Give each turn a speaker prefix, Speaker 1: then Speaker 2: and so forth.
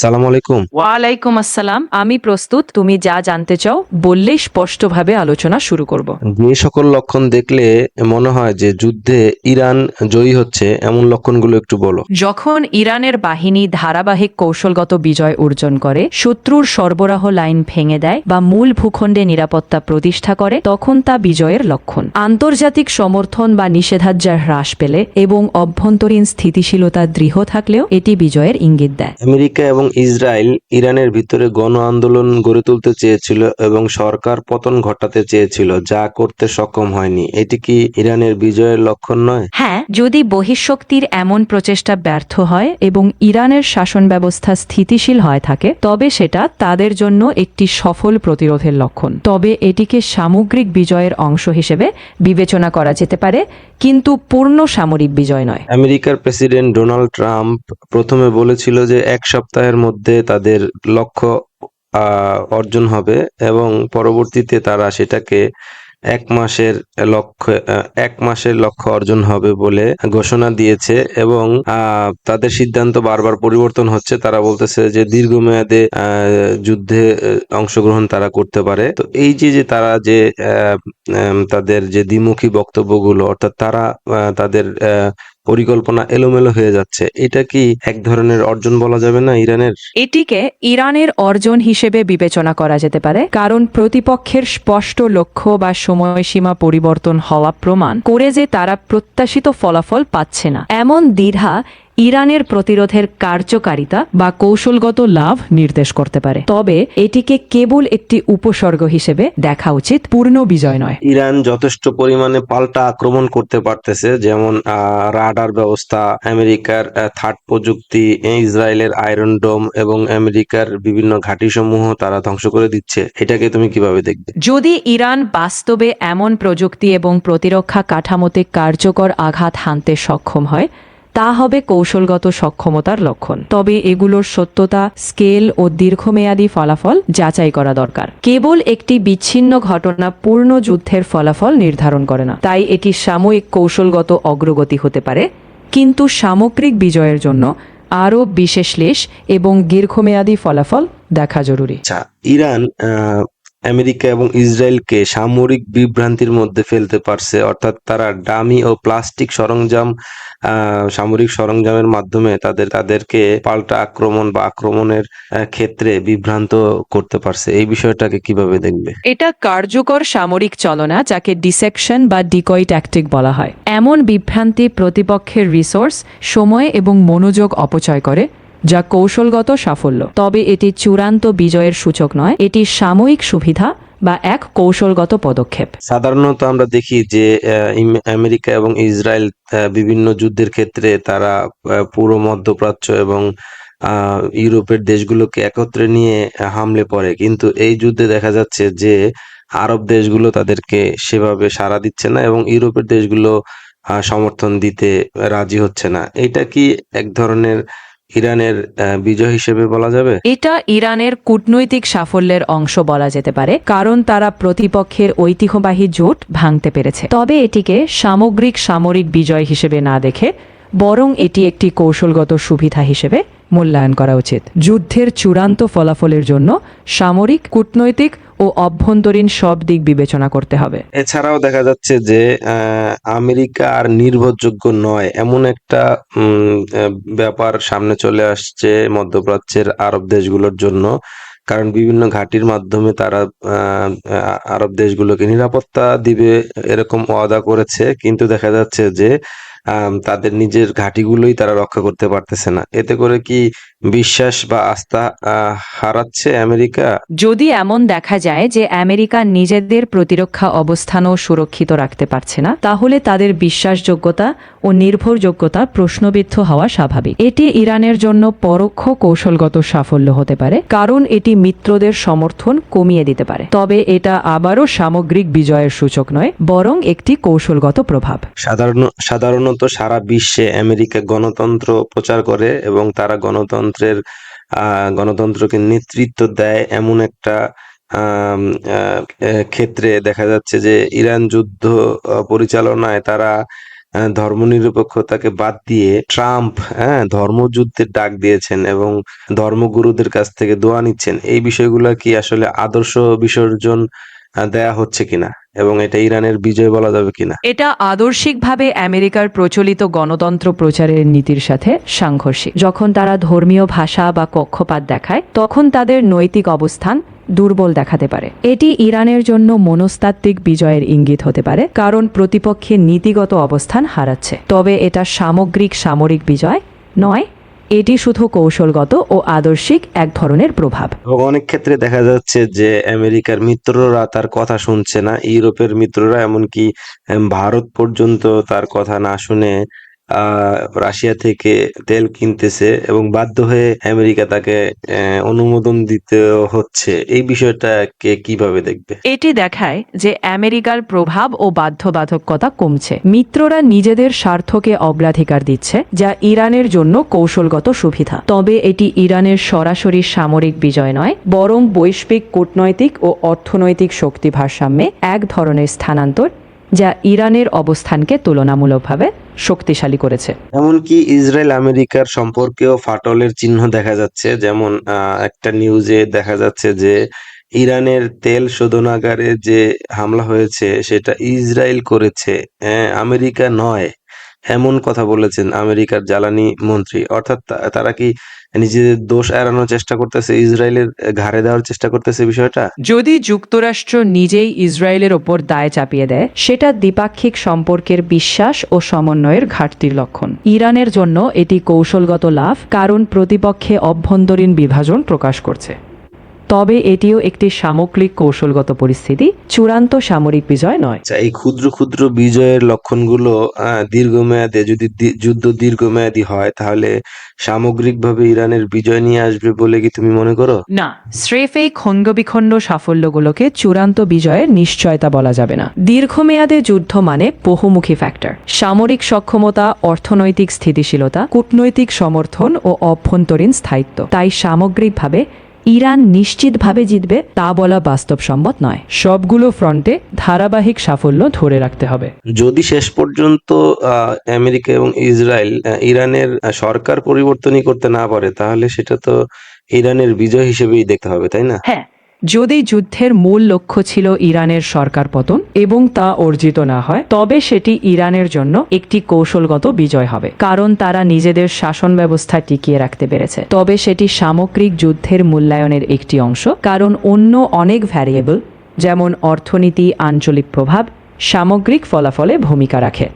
Speaker 1: সালাম আলাইকুম।
Speaker 2: ওয়ালাইকুম আসসালাম। আমি প্রস্তুত। তুমি যা জানতে চাও বললেই স্পষ্টভাবে আলোচনা শুরু করব।
Speaker 1: যে সকল লক্ষণ দেখলে মনে হয় যে যুদ্ধে ইরান জয়ী হচ্ছে এমন লক্ষণগুলো একটু বলো।
Speaker 2: যখন ইরানের বাহিনী ধারাবাহিক কৌশলগত বিজয় অর্জন করে, শত্রুর সরবরাহ লাইন ভেঙে দেয় বা মূল ভূখণ্ডে নিরাপত্তা প্রতিষ্ঠা করে, তখন তা বিজয়ের লক্ষণ। আন্তর্জাতিক সমর্থন বা নিষেধাজ্ঞা হ্রাস পেলে এবং অভ্যন্তরীণ স্থিতিশীলতা দৃঢ় থাকলেও এটি বিজয়ের ইঙ্গিত দেয়।
Speaker 1: আমেরিকা এবং ইসরায়েল ইরানের ভিতরে গণ আন্দোলন গড়ে তুলতে চেয়েছিল এবং সরকার পতন ঘটাতে চেয়েছিল, যা করতে সক্ষম হয়নি। এটি কি ইরানের বিজয়ের লক্ষণ নয়?
Speaker 2: হ্যাঁ, যদি বহিঃশক্তির এমন প্রচেষ্টা ব্যর্থ হয় এবং ইরানের শাসন ব্যবস্থা স্থিতিশীল হয়ে থাকে, তবে সেটা তাদের জন্য একটি সফল প্রতিরোধের লক্ষণ। তবে এটিকে সামগ্রিক বিজয়ের অংশ হিসেবে বিবেচনা করা যেতে পারে, কিন্তু পূর্ণ সামরিক বিজয় নয়।
Speaker 1: আমেরিকার প্রেসিডেন্ট ডোনাল্ড ট্রাম্প প্রথমে বলেছিল যে ১ সপ্তাহের মধ্যে তাদের লক্ষ্য অর্জন হবে এবং পরবর্তীতে তারা সেটাকে ১ মাসের লক্ষ্য অর্জন হবে বলে ঘোষণা দিয়েছে এবং তাদের সিদ্ধান্ত বারবার পরিবর্তন হচ্ছে। তারা বলতেছে যে দীর্ঘমেয়াদে যুদ্ধে অংশগ্রহণ তারা করতে পারে। তো এই যে তারা যে তাদের যে দ্বিমুখী বক্তব্যগুলো, অর্থাৎ তারা তাদের পরিকল্পনা এলোমেলো হয়ে যাচ্ছে, এটা কি এক ধরনের অর্জন বলা যাবে না ইরানের?
Speaker 2: এটিকে ইরানের অর্জন হিসেবে বিবেচনা করা যেতে পারে, কারণ প্রতিপক্ষের স্পষ্ট লক্ষ্য বা সময়সীমা পরিবর্তন হওয়া প্রমাণ করে যে তারা প্রত্যাশিত ফলাফল পাচ্ছে না। এমন দ্বিধা ইরানের প্রতিরোধের কার্যকারিতা বা কৌশলগত লাভ নির্দেশ করতে পারে, তবে এটিকে কেবল একটি উপসর্গ হিসেবে দেখা উচিত, পূর্ণ বিজয় নয়।
Speaker 1: ইরান যথেষ্ট পরিমাণে পাল্টা আক্রমণ করতে পারতেছে, যেমন রাডার ব্যবস্থা, আমেরিকার থার্ড প্রযুক্তি, ইসরায়েলের আয়রন ডোম এবং আমেরিকার বিভিন্ন ঘাঁটিসমূহ তারা ধ্বংস করে দিচ্ছে। এটাকে তুমি কিভাবে দেখবে?
Speaker 2: যদি ইরান বাস্তবে এমন প্রযুক্তি এবং প্রতিরক্ষা কাঠামোতে কার্যকর আঘাত হানতে সক্ষম হয়, তা হবে কৌশলগত সক্ষমতার লক্ষণ। তবে এগুলোর সত্যতা, স্কেল ও দীর্ঘমেয়াদী ফলাফল যাচাই করা দরকার। কেবল একটি বিচ্ছিন্ন ঘটনা পূর্ণ যুদ্ধের ফলাফল নির্ধারণ করে না। তাই এটি সাময়িক কৌশলগত অগ্রগতি হতে পারে, কিন্তু সামগ্রিক বিজয়ের জন্য আরও বিশেষলেশ এবং দীর্ঘমেয়াদী ফলাফল দেখা জরুরি।
Speaker 1: আচ্ছা, ইরান আমেরিকা এবং ইসরায়েলকে সামরিক বিভ্রান্তির মধ্যে ফেলতে পারছে, অর্থাৎ তারা ডামি ও প্লাস্টিক সরঞ্জাম, সামরিক সরঞ্জামের মাধ্যমে তাদেরকে পাল্টা আক্রমণ বা আক্রমণের ক্ষেত্রে বিভ্রান্ত করতে পারছে। এই বিষয়টাকে কিভাবে দেখবে?
Speaker 2: এটা কার্যকর সামরিক চলনা, যাকে ডিসেকশন বা ডিকয় ট্যাকটিক বলা হয়। এমন বিভ্রান্তি প্রতিপক্ষের রিসোর্স, সময় এবং মনোযোগ অপচয় করে, যা কৌশলগত সাফল্য। তবে এটি চূড়ান্ত বিজয়ের সূচক নয়, এটি সাময়িক সুবিধা বা এক কৌশলগত পদক্ষেপ।
Speaker 1: সাধারণত আমরা দেখি যে আমেরিকা এবং ইসরায়েল বিভিন্ন যুদ্ধের ক্ষেত্রে তারা পুরো মধ্যপ্রাচ্য এবং ইউরোপের দেশগুলোকে একত্রে নিয়ে হামলে পড়ে, কিন্তু এই যুদ্ধে দেখা যাচ্ছে যে আরব দেশগুলো তাদেরকে সেভাবে সাড়া দিচ্ছে না এবং ইউরোপের দেশগুলো সমর্থন দিতে রাজি হচ্ছে না। এটা কি এক ধরনের ইরানের বিজয় হিসেবে বলা যাবে?
Speaker 2: এটা ইরানের কূটনৈতিক সাফল্যের অংশ বলা যেতে পারে, কারণ তারা প্রতিপক্ষের ঐতিহ্যবাহী জোট ভাঙতে পেরেছে। তবে এটিকে সামগ্রিক সামরিক বিজয় হিসেবে না দেখে বরং এটি একটি কৌশলগত সুবিধা হিসেবে মূল্যায়ন করা উচিত। যুদ্ধের চূড়ান্ত ফলাফলের জন্য সামরিক, কূটনৈতিক ও অভ্যন্তরীণ সব দিক বিবেচনা করতে হবে।
Speaker 1: এছাড়াও দেখা যাচ্ছে যে আমেরিকা আর নির্ভরযোগ্য নয় এমন একটা ব্যাপার সামনে চলে আসছে মধ্যপ্রাচ্যের আরব দেশগুলোর জন্য। কারণ বিভিন্ন ঘাঁটির মাধ্যমে তারা আরব দেশগুলোকে নিরাপত্তা দিবে এরকম ওয়াদা করেছে, কিন্তু দেখা যাচ্ছে যে তাদের নিজের ঘাঁটিগুলোই তারা রক্ষা করতে পারতেছে না। এতে করে কি বিশ্বাস বা আস্থা হারাচ্ছে আমেরিকা?
Speaker 2: যদি এমন দেখা যায় যে আমেরিকা নিজেদের প্রতিরক্ষা অবস্থানও সুরক্ষিত রাখতে পারছে না, তাহলে তাদের বিশ্বাসযোগ্যতা ও নির্ভরযোগ্যতা প্রশ্নবিদ্ধ হওয়া স্বাভাবিক। এটি ইরানের জন্য পরোক্ষ কৌশলগত সাফল্য হতে পারে, কারণ এটি মিত্রদের সমর্থন কমিয়ে দিতে পারে। তবে এটা আবারও সামগ্রিক বিজয়ের সূচক নয়, বরং একটি কৌশলগত প্রভাব।
Speaker 1: সাধারণত সারা বিশ্বে আমেরিকা গণতন্ত্র প্রচার করে এবং তারা গণতন্ত্রকে নেতৃত্ব দেয় এমন একটা আম, ক্ষেত্রে দেখা যাচ্ছে যে ইরান যুদ্ধ পরিচালনায় তারা ধর্মনিরপেক্ষতাকে বাদ দিয়ে ট্রাম্প ধর্মযুদ্ধের ডাক দিয়েছেন এবং ধর্মগুরুদের কাছ থেকে দোয়া নিচ্ছেন। এই বিষয়গুলো কি আসলে আদর্শ বিসর্জন দেয়া হচ্ছে কিনা এবং এটা ইরানের বিজয় বলা যাবে কিনা?
Speaker 2: এটা আদর্শিকভাবে আমেরিকার প্রচলিত গণতন্ত্র প্রচারের নীতির সাথে সাংঘর্ষিক। যখন তারা ধর্মীয় ভাষা বা পক্ষপাত দেখায়, তখন তাদের নৈতিক অবস্থান দুর্বল দেখাতে পারে। এটি ইরানের জন্য মনস্তাত্ত্বিক বিজয়ের ইঙ্গিত হতে পারে, কারণ প্রতিপক্ষের নীতিগত অবস্থান হারাচ্ছে। তবে এটা সামগ্রিক সামরিক বিজয় নয়, এটি শুধু কৌশলগত ও আদর্শিক এক ধরনের প্রভাব।
Speaker 1: এবং অনেক ক্ষেত্রে দেখা যাচ্ছে যে আমেরিকার মিত্ররা তার কথা শুনছে না, ইউরোপের মিত্ররা এমনকি ভারত পর্যন্ত তার কথা না শুনে রাশিয়া থেকে তেল কিনতেছে এবং বাধ্য হয়ে আমেরিকা তাকে অনুমোদন দিতে হচ্ছে। এই বিষয়টা কে কিভাবে দেখবে?
Speaker 2: এটি দেখায় যে আমেরিকার প্রভাব ও বাধ্যবাধকতা কমছে। মিত্ররা নিজেদের স্বার্থকে অগ্রাধিকার দিচ্ছে, যা ইরানের জন্য কৌশলগত সুবিধা। তবে এটি ইরানের সরাসরি সামরিক বিজয় নয়, বরং বৈশ্বিক কূটনৈতিক ও অর্থনৈতিক শক্তি ভারসাম্যে এক ধরনের স্থানান্তর, যা ইরানের অবস্থানকে তুলনামূলকভাবে শক্তিশালী করেছে।
Speaker 1: এমনকি ইসরায়েল আমেরিকার সম্পর্কেও ফাটলের চিহ্ন দেখা যাচ্ছে। যেমন একটা নিউজে দেখা যাচ্ছে যে ইরানের তেল শোধনাগারে যে হামলা হয়েছে সেটা ইসরায়েল করেছে, আমেরিকা নয়, এমন কথা বলেছেন আমেরিকার জ্বালানি মন্ত্রী। অর্থাৎ তারা কি নিজেদের দোষ এড়ানোর চেষ্টা করতেছে, ইসরায়েলের ঘাড়ে দেওয়ার চেষ্টা করতেছে বিষয়টা?
Speaker 2: যদি যুক্তরাষ্ট্র নিজেই ইসরায়েলের ওপর দায় চাপিয়ে দেয়, সেটা দ্বিপাক্ষিক সম্পর্কের বিশ্বাস ও সমন্বয়ের ঘাটতির লক্ষণ। ইরানের জন্য এটি কৌশলগত লাভ, কারণ প্রতিপক্ষে অভ্যন্তরীণ বিভাজন প্রকাশ করছে। তবে এটিও একটি সামগ্রিক কৌশলগত পরিস্থিতি, চূড়ান্ত সামরিক বিজয় নয়।
Speaker 1: আচ্ছা, এই ক্ষুদ্র ক্ষুদ্র বিজয়ের লক্ষণগুলো দীর্ঘমেয়াদে যদি যুদ্ধ দীর্ঘমেয়াদী হয় তাহলে সামগ্রিকভাবে ইরানের বিজয় নিয়ে আসবে বলে কি তুমি মনে করো?
Speaker 2: না, স্রেফ এই খণ্ডবিখণ্ড সাফল্যগুলোকে চূড়ান্ত বিজয়ের নিশ্চয়তা বলা যাবে না। দীর্ঘমেয়াদে যুদ্ধ মানে বহুমুখী ফ্যাক্টর: সামরিক সক্ষমতা, অর্থনৈতিক স্থিতিশীলতা, কূটনৈতিক সমর্থন ও অভ্যন্তরীণ স্থায়িত্ব। তাই সামগ্রিকভাবে ইরান নিশ্চিতভাবে জিতবে তা বলা বাস্তবসম্মত নয়। সবগুলো ফ্রন্টে ধারাবাহিক সাফল্য ধরে রাখতে হবে।
Speaker 1: যদি শেষ পর্যন্ত আমেরিকা এবং ইসরায়েল ইরানের সরকার পরিবর্তনই করতে না পারে তাহলে সেটা তো ইরানের বিজয় হিসেবেই দেখতে হবে, তাই না?
Speaker 2: হ্যাঁ, যদি যুদ্ধের মূল লক্ষ্য ছিল ইরানের সরকার পতন এবং তা অর্জিত না হয়, তবে সেটি ইরানের জন্য একটি কৌশলগত বিজয় হবে, কারণ তারা নিজেদের শাসন ব্যবস্থা টিকিয়ে রাখতে পেরেছে। তবে সেটি সামগ্রিক যুদ্ধের মূল্যায়নের একটি অংশ, কারণ অন্য অনেক ভ্যারিয়েবল যেমন অর্থনীতি, আঞ্চলিক প্রভাব সামগ্রিক ফলাফলে ভূমিকা রাখে।